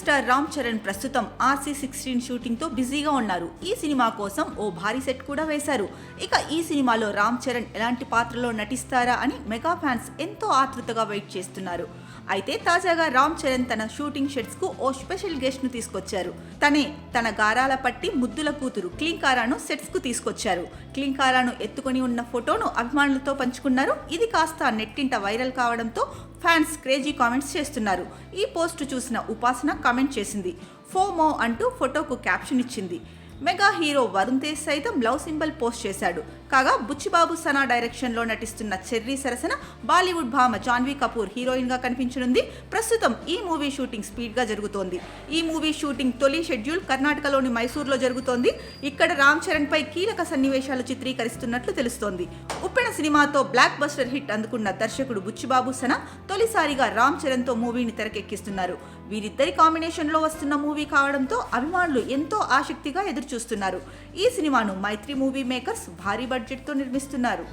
Star Ram Charan ప్రస్తుతం RC16 shooting తో బిజీగా ఉన్నారు. ఈ సినిమా కోసం ఓ భారీ సెట్ కూడా వేశారు. ఇక ఈ సినిమాలో రామ్ చరణ్ ఎలాంటి పాత్రలో నటిస్తారా అని మెగా ఫ్యాన్స్ ఎంతో ఆతృతగా వెయిట్ చేస్తున్నారు. అయితే తాజాగా రామ్ చరణ్ తన షూటింగ్ షెట్స్ కు ఓ స్పెషల్ గెస్ట్ ను తీసుకొచ్చారు. తన గారాల పట్టి ముద్దుల కూతురు క్లింకారాను సెట్స్ కు తీసుకొచ్చారు. క్లింకారాను ఎత్తుకొని ఉన్న ఫోటోను అభిమానులతో పంచుకున్నారు. ఇది కాస్త నెట్టింట వైరల్ కావడంతో ఫ్యాన్స్ క్రేజీ కామెంట్స్ చేస్తున్నారు. ఈ పోస్ట్ చూసిన ఉపాసన కామెంట్ చేసింది. ఫోమో అంటూ ఫోటోకు క్యాప్షన్ ఇచ్చింది. మెగా హీరో వరుణ్ తేజ్ సైతం లవ్ సింబల్ పోస్ట్ చేశాడు. కాగా బుచ్చిబాబు సనా డైరెక్షన్ లో నటిస్తున్న చెర్రీ సరసన బాలీవుడ్ భామ జాన్వీ కపూర్ హీరోయిన్ గా కనిపించనుంది. ప్రస్తుతం ఈ మూవీ షూటింగ్ స్పీడ్ గా జరుగుతోంది. ఈ మూవీ షూటింగ్ తొలి షెడ్యూల్ కర్ణాటకలోని మైసూర్లో జరుగుతోంది. ఇక్కడ రామ్ చరణ్ పై కీలక సన్నివేశాలు చిత్రీకరిస్తున్నట్లు తెలుస్తోంది. ఉప్పెన సినిమాతో బ్లాక్ బస్టర్ హిట్ అందుకున్న దర్శకుడు బుచ్చిబాబు సనా తొలిసారిగా రామ్ చరణ్ తో మూవీని తెరకెక్కిస్తున్నారు. వీరిద్దరి కాంబినేషన్ లో వస్తున్న మూవీ కావడంతో అభిమానులు ఎంతో ఆసక్తిగా ఎదురుచూస్తున్నారు. ఈ సినిమాను మైత్రి మూవీ మేకర్స్ భారీ బడ్జెట్ తో నిర్మిస్తున్నారు.